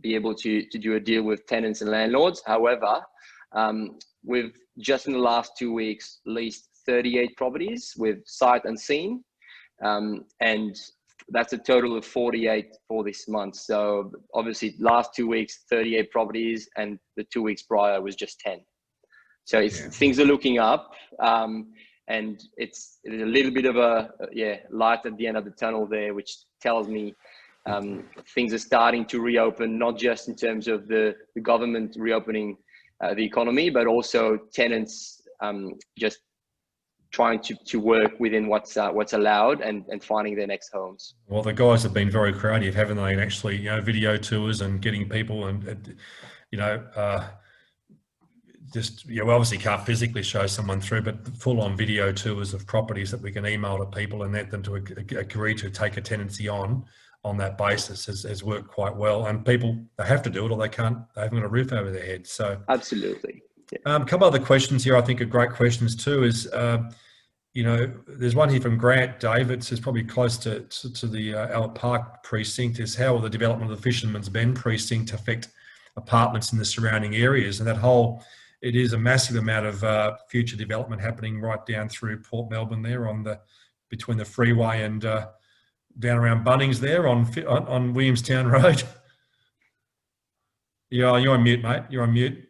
be able to do a deal with tenants and landlords. However, we've just in the last 2 weeks leased 38 properties with sight unseen, and that's a total of 48 for this month. So obviously last 2 weeks 38 properties, and the 2 weeks prior was just 10. So things are looking up, and it's a little bit of a light at the end of the tunnel there, which tells me things are starting to reopen, not just in terms of the government reopening the economy, but also tenants just trying to work within what's allowed and finding their next homes. Well, the guys have been very creative, haven't they? And actually, you know, video tours and getting people and you know, just, you know, we obviously can't physically show someone through, but full-on video tours of properties that we can email to people and let them to agree to take a tenancy on that basis has worked quite well. And people, they have to do it or they haven't got a roof over their head. So absolutely. Yeah. A couple other questions here I think are great questions too is, you know, there's one here from Grant David, who's probably close to the Albert Park precinct, is how will the development of the Fisherman's Bend precinct affect apartments in the surrounding areas? And it is a massive amount of future development happening right down through Port Melbourne there between the freeway and down around Bunnings there on Williamstown Road. Yeah, you're on mute, mate. You're on mute.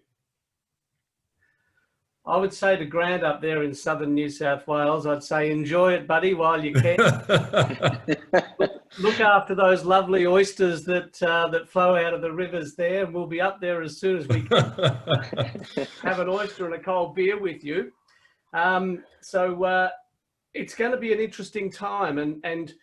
I would say to Grant up there in southern New South Wales, I'd say enjoy it, buddy, while you can. Look after those lovely oysters that flow out of the rivers there, and we'll be up there as soon as we can. Have an oyster and a cold beer with you. So it's going to be an interesting time, and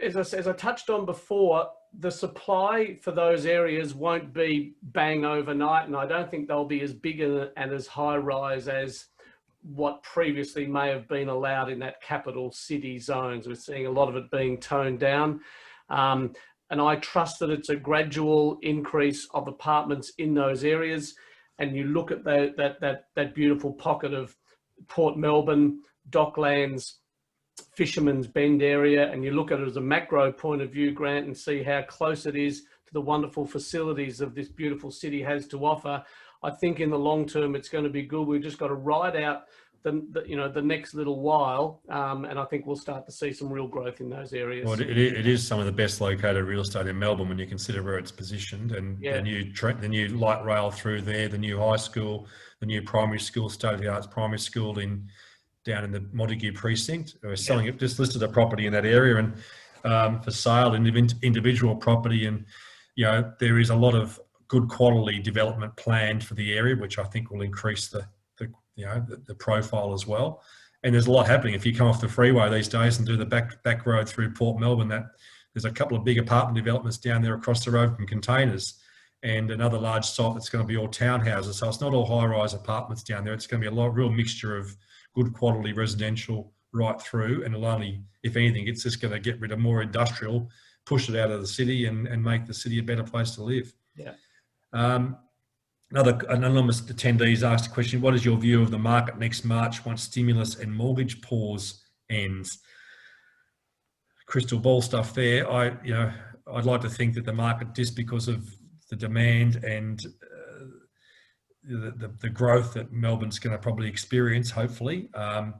as I touched on before, the supply for those areas won't be bang overnight, and I don't think they'll be as big and as high rise as what previously may have been allowed in that capital city zones. We're seeing a lot of it being toned down, and I trust that it's a gradual increase of apartments in those areas. And you look at that beautiful pocket of Port Melbourne, Docklands, Fisherman's Bend area, and you look at it as a macro point of view, Grant, and see how close it is to the wonderful facilities that this beautiful city has to offer. I think in the long term, it's going to be good. We've just got to ride out the next little while, and I think we'll start to see some real growth in those areas. Well, it is some of the best located real estate in Melbourne when you consider where it's positioned, and the new light rail through there, the new high school, the new primary school, state-of-the-art primary school down in the Montague precinct. We're selling it, just listed a property in that area and for sale, individual property, and there is a lot of good quality development planned for the area, which I think will increase the profile as well. And there's a lot happening. If you come off the freeway these days and do the back road through Port Melbourne, there's a couple of big apartment developments down there across the road from containers, and another large site that's going to be all townhouses. So it's not all high-rise apartments down there. It's going to be a real mixture of good quality residential right through, and it'll only, if anything, it's just going to get rid of more industrial, push it out of the city, and make the city a better place to live. Yeah. Another anonymous attendees asked a question: what is your view of the market next March once stimulus and mortgage pause ends? Crystal ball stuff there. I'd like to think that the market, just because of the demand and the growth that Melbourne's going to probably experience, hopefully. I'm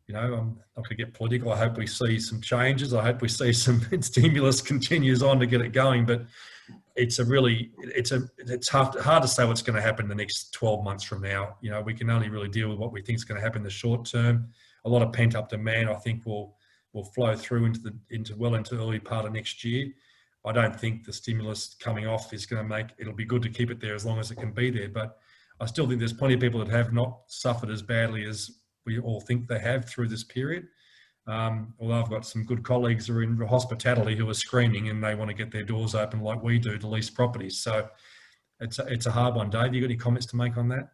not going to get political. I hope we see some changes. I hope we see some stimulus continues on to get it going, but it's hard to say what's going to happen in the next 12 months from now. We can only really deal with what we think is going to happen in the short term. A lot of pent up demand, I think, will flow through into early part of next year. I don't think the stimulus coming off is going to make, it'll be good to keep it there as long as it can be there. But I still think there's plenty of people that have not suffered as badly as we all think they have through this period. Although I've got some good colleagues who are in hospitality who are screaming and they want to get their doors open like we do to lease properties. So it's a hard one. Dave, you got any comments to make on that?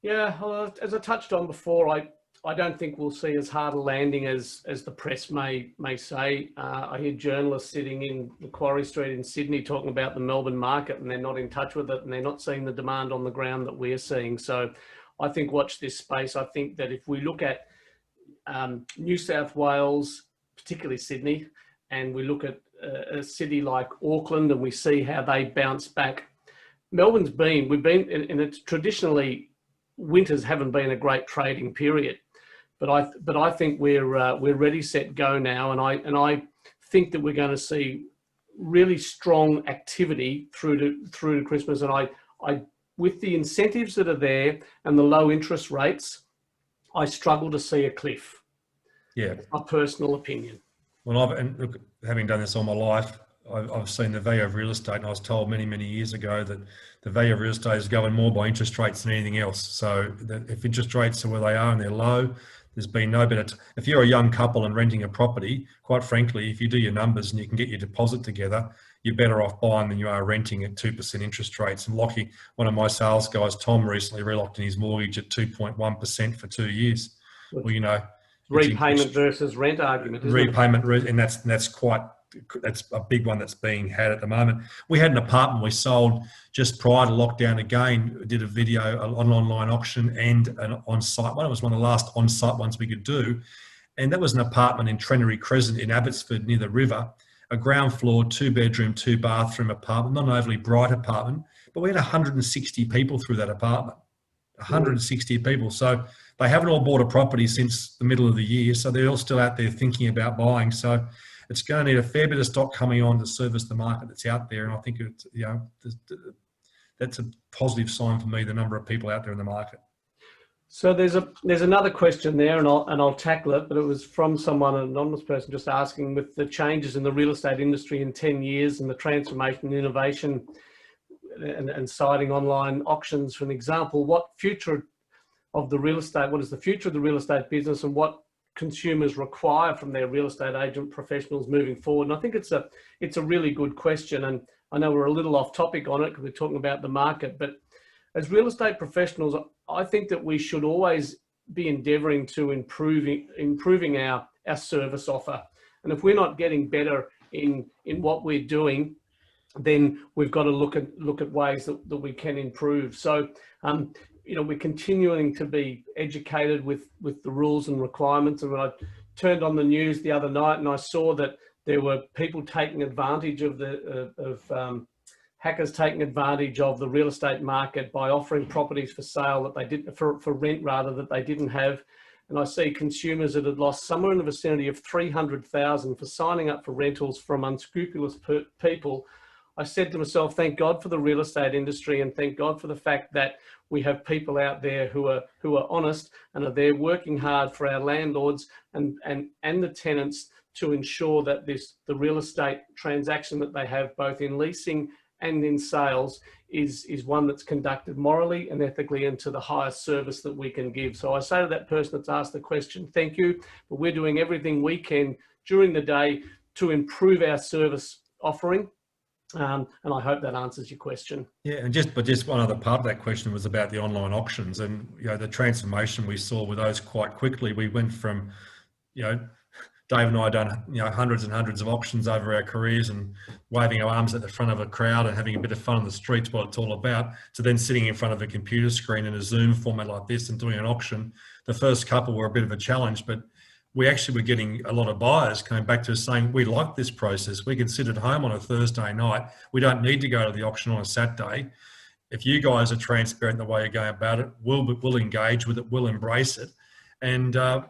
Yeah, well, as I touched on before, I don't think we'll see as hard a landing as the press may say. I hear journalists sitting in Macquarie Street in Sydney talking about the Melbourne market, and they're not in touch with it, and they're not seeing the demand on the ground that we're seeing. So I think watch this space. I think that if we look at New South Wales, particularly Sydney, and we look at a city like Auckland and we see how they bounce back. Melbourne's we've been, and it's traditionally, winters haven't been a great trading period, but I think we're ready, set, go now, and I think that we're going to see really strong activity through to Christmas, and I with the incentives that are there and the low interest rates, I struggle to see a cliff. Yeah, my personal opinion. Well, look, having done this all my life, I've seen the value of real estate, and I was told many, many years ago that the value of real estate is governed more by interest rates than anything else. So if interest rates are where they are and they're low, there's been no better. If you're a young couple and renting a property, quite frankly, if you do your numbers and you can get your deposit together, you're better off buying than you are renting at 2% interest rates. And locking, one of my sales guys, Tom, recently relocked in his mortgage at 2.1% for 2 years. Well, repayment versus rent argument. Repayment, and that's a big one that's being had at the moment. We had an apartment we sold just prior to lockdown again. We did a video, an online auction and an on-site one. It was one of the last on-site ones we could do. And that was an apartment in Trenery Crescent in Abbotsford near the river, a ground floor, 2-bedroom, 2-bathroom apartment, not an overly bright apartment, but we had 160 people through that apartment, 160 people. So they haven't all bought a property since the middle of the year. So they're all still out there thinking about buying. So it's going to need a fair bit of stock coming on to service the market that's out there. And I think it's, that's a positive sign for me, the number of people out there in the market. So there's another question there, and I'll tackle it, but it was from someone, an anonymous person, just asking, with the changes in the real estate industry in 10 years and the transformation and innovation and citing online auctions, for an example, what is the future of the real estate business, and what consumers require from their real estate agent professionals moving forward? And I think it's a really good question, and I know we're a little off topic on it because we're talking about the market, but as real estate professionals, I think that we should always be endeavouring to improving our service offer. And if we're not getting better in what we're doing, then we've got to look at ways that we can improve. So, we're continuing to be educated with the rules and requirements. And when I turned on the news the other night and I saw that there were people taking advantage of hackers taking advantage of the real estate market by offering properties for sale that they didn't, for rent rather, that they didn't have. And I see consumers that had lost somewhere in the vicinity of 300,000 for signing up for rentals from unscrupulous people. I said to myself, thank God for the real estate industry, and thank God for the fact that we have people out there who are honest and are there working hard for our landlords and the tenants to ensure that the real estate transaction that they have, both in leasing and in sales, is one that's conducted morally and ethically and to the highest service that we can give. So I say to that person that's asked the question, thank you, but we're doing everything we can during the day to improve our service offering. And I hope that answers your question. Yeah, and just one other part of that question was about the online auctions, and the transformation we saw with those quite quickly. We went from, Dave and I done hundreds and hundreds of auctions over our careers and waving our arms at the front of a crowd and having a bit of fun on the streets, what it's all about, to then sitting in front of a computer screen in a Zoom format like this and doing an auction. The first couple were a bit of a challenge, but we actually were getting a lot of buyers coming back to us saying, we like this process. We can sit at home on a Thursday night. We don't need to go to the auction on a Saturday. If you guys are transparent in the way you're going about it, we'll engage with it, we'll embrace it. And, I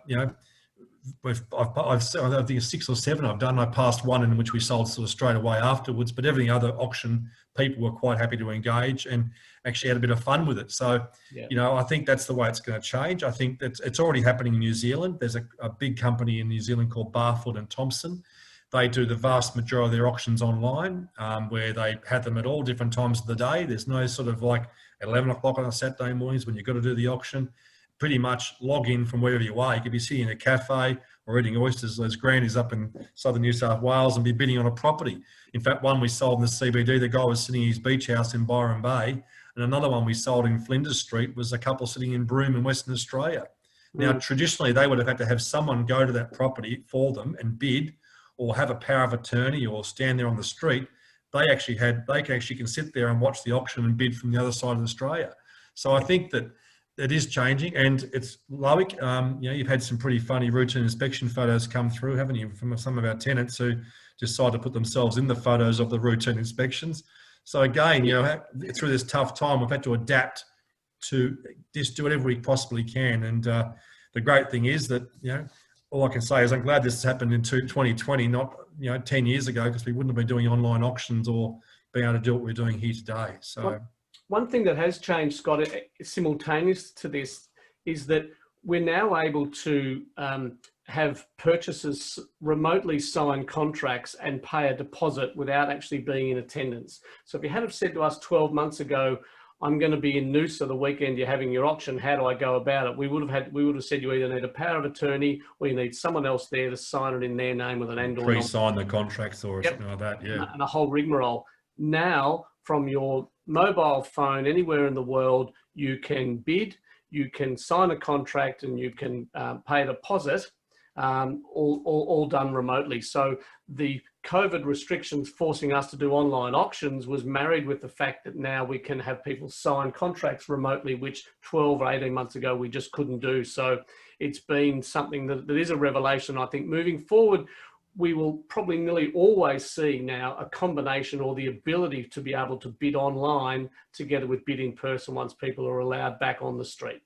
think 6 or 7 I've done. I passed one in which we sold sort of straight away afterwards, but every other auction, people were quite happy to engage and actually had a bit of fun with it. So, I think that's the way it's going to change. I think that it's already happening in New Zealand. There's a big company in New Zealand called Barfoot and Thompson. They do the vast majority of their auctions online, where they have them at all different times of the day. There's no sort of like 11 o'clock on a Saturday mornings when you've got to do the auction. Pretty much log in from wherever you are. You could be sitting in a cafe or eating oysters as grannies up in southern New South Wales and be bidding on a property. In fact, one we sold in the CBD, the guy was sitting in his beach house in Byron Bay, and another one we sold in Flinders Street was a couple sitting in Broome in Western Australia. Now, traditionally, they would have had to have someone go to that property for them and bid, or have a power of attorney, or stand there on the street. They can sit there and watch the auction and bid from the other side of Australia. So I think that it is changing, and it's Loic. You've had some pretty funny routine inspection photos come through, haven't you, from some of our tenants who decide to put themselves in the photos of the routine inspections. So again, through this tough time, we've had to adapt to just do whatever we possibly can. And the great thing is that, all I can say is I'm glad this happened in 2020, not 10 years ago, because we wouldn't have been doing online auctions or being able to do what we're doing here today. So. One thing that has changed, Scott, simultaneous to this, is that we're now able to have purchasers remotely sign contracts and pay a deposit without actually being in attendance. So if you had have said to us 12 months ago, I'm going to be in Noosa the weekend you're having your auction, how do I go about it? We would have said you either need a power of attorney or you need someone else there to sign it in their name with an end or pre-sign the contracts or something like that, and a whole rigmarole. Now, from your mobile phone anywhere in the world, you can bid, you can sign a contract, and you can pay a deposit, all done remotely. So the COVID restrictions forcing us to do online auctions was married with the fact that now we can have people sign contracts remotely, which 12 or 18 months ago we just couldn't do. So it's been something that is a revelation. I think moving forward, we will probably nearly always see now a combination or the ability to be able to bid online together with bid in person once people are allowed back on the street.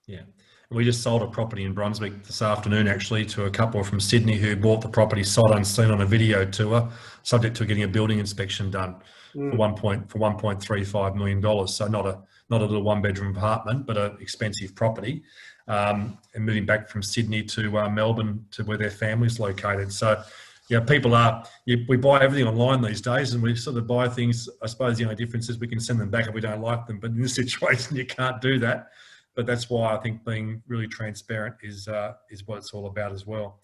Yeah. We just sold a property in Brunswick this afternoon, actually, to a couple from Sydney who bought the property sight unseen on a video tour, subject to getting a building inspection done for $1.35 million. So not a little one-bedroom apartment, but an expensive property. And moving back from Sydney to Melbourne to where their family's located. So, people we buy everything online these days, and we sort of buy things. I suppose the only difference is we can send them back if we don't like them, but in this situation you can't do that. But that's why I think being really transparent is what it's all about as well.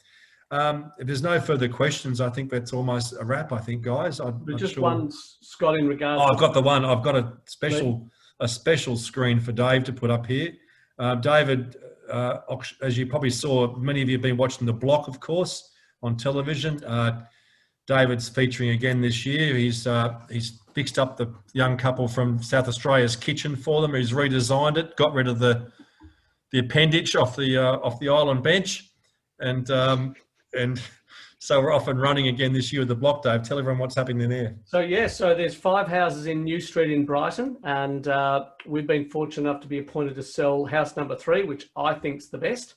If there's no further questions, I think that's almost a wrap. I think, guys. One, Scott, in regards. I've got the one. I've got a special screen for Dave to put up here. David, as you probably saw, many of you have been watching The Block, of course, on television. David's featuring again this year. He's fixed up the young couple from South Australia's kitchen for them. He's redesigned it, got rid of the appendage off the island bench, and So we're off and running again this year with the block, Dave. Tell everyone what's happening there. So yeah, so there's 5 houses in New Street in Brighton, and we've been fortunate enough to be appointed to sell house number 3, which I think's the best.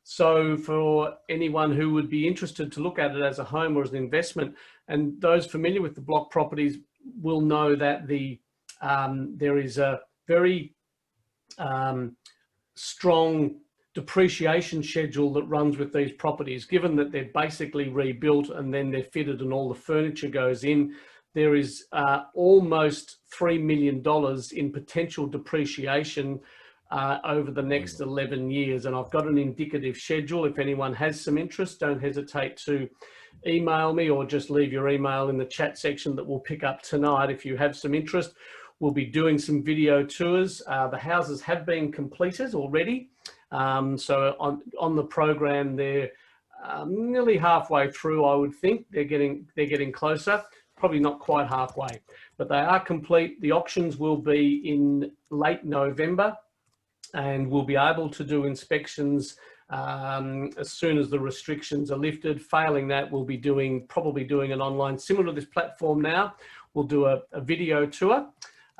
So for anyone who would be interested to look at it as a home or as an investment, and those familiar with the block properties will know that there is a very strong depreciation schedule that runs with these properties. Given that they're basically rebuilt and then they're fitted and all the furniture goes in, there is almost $3 million in potential depreciation over the next 11 years. And I've got an indicative schedule. If anyone has some interest, don't hesitate to email me or just leave your email in the chat section that we'll pick up tonight. If you have some interest, we'll be doing some video tours. The houses have been completed already. So on the program, they're nearly halfway through, I would think. They're getting closer, probably not quite halfway, but they are complete. The auctions will be in late November, and we'll be able to do inspections as soon as the restrictions are lifted. Failing that, we'll be probably doing an online, similar to this platform now. We'll do a video tour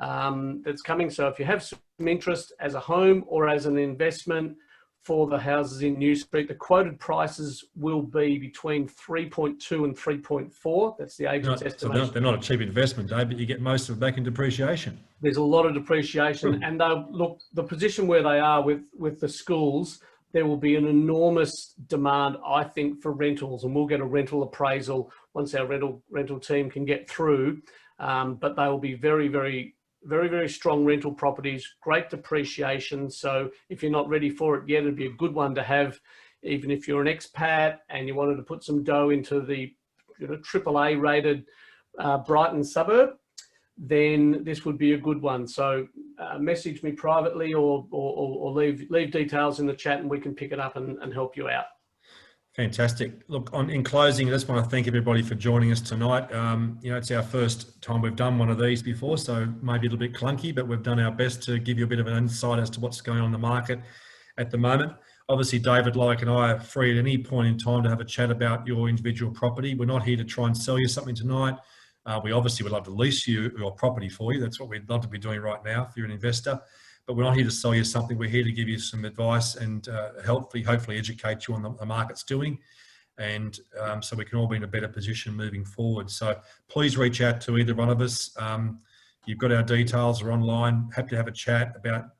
that's coming. So if you have some interest as a home or as an investment for the houses in New Street, the quoted prices will be between 3.2 and 3.4. That's the agent's estimation. So they're not a cheap investment, Dave, but you get most of it back in depreciation. There's a lot of depreciation, and look, the position where they are with the schools, there will be an enormous demand, I think, for rentals, and we'll get a rental appraisal once our rental team can get through. But they will be very, very, very, very strong rental properties, great depreciation. So if you're not ready for it yet, it'd be a good one to have, even if you're an expat and you wanted to put some dough into the AAA rated Brighton suburb, then this would be a good one. So message me privately or leave details in the chat, and we can pick it up and help you out. Fantastic. Look, in closing, I just want to thank everybody for joining us tonight. It's our first time we've done one of these before, so maybe a little bit clunky, but we've done our best to give you a bit of an insight as to what's going on in the market at the moment. Obviously, David, Loic, and I are free at any point in time to have a chat about your individual property. We're not here to try and sell you something tonight. We obviously would love to lease you your property for you. That's what we'd love to be doing right now if you're an investor. But we're not here to sell you something. We're here to give you some advice and hopefully educate you on the market's doing. And so we can all be in a better position moving forward. So please reach out to either one of us. You've got our details, or online. Happy to have a chat about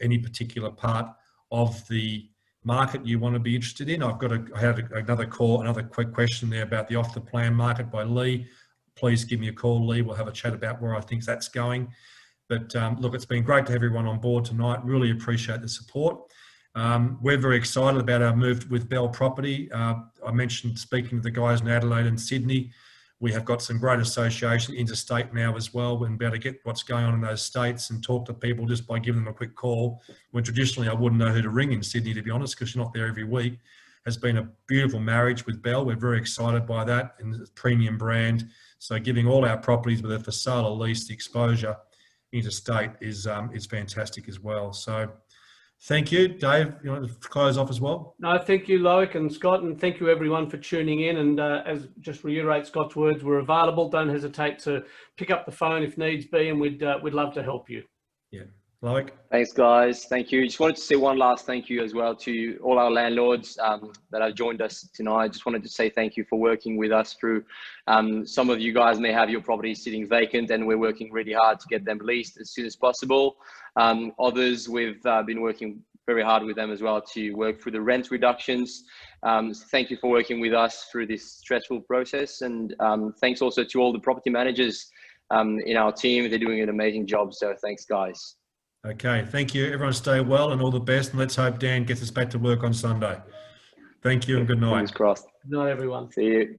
any particular part of the market you want to be interested in. I had another quick question there about the off the plan market by Lee. Please give me a call, Lee. We'll have a chat about where I think that's going. But look, it's been great to have everyone on board tonight. Really appreciate the support. We're very excited about our move with Belle Property. I mentioned speaking to the guys in Adelaide and Sydney. We have got some great association interstate now as well, and be able to get what's going on in those states and talk to people just by giving them a quick call. When traditionally I wouldn't know who to ring in Sydney, to be honest, because you're not there every week. Has been a beautiful marriage with Belle. We're very excited by that, and it's a premium brand. So giving all our properties, whether for sale or lease, the exposure interstate is fantastic as well. So thank you. Dave, you want to close off as well? No, thank you, Loic and Scott, and thank you everyone for tuning in. And as just reiterate Scott's words, we're available. Don't hesitate to pick up the phone if needs be, and we'd love to help you. Yeah. Loic? Thanks, guys. Thank you. Just wanted to say one last thank you as well to all our landlords that have joined us tonight. Just wanted to say thank you for working with us through. Some of you guys may have your properties sitting vacant, and we're working really hard to get them leased as soon as possible. Others, we've been working very hard with them as well to work through the rent reductions. So thank you for working with us through this stressful process. And thanks also to all the property managers in our team. They're doing an amazing job. So thanks, guys. Okay, thank you. Everyone stay well and all the best. And let's hope Dan gets us back to work on Sunday. Thank you and good night. Fingers crossed. Good night, everyone. See you.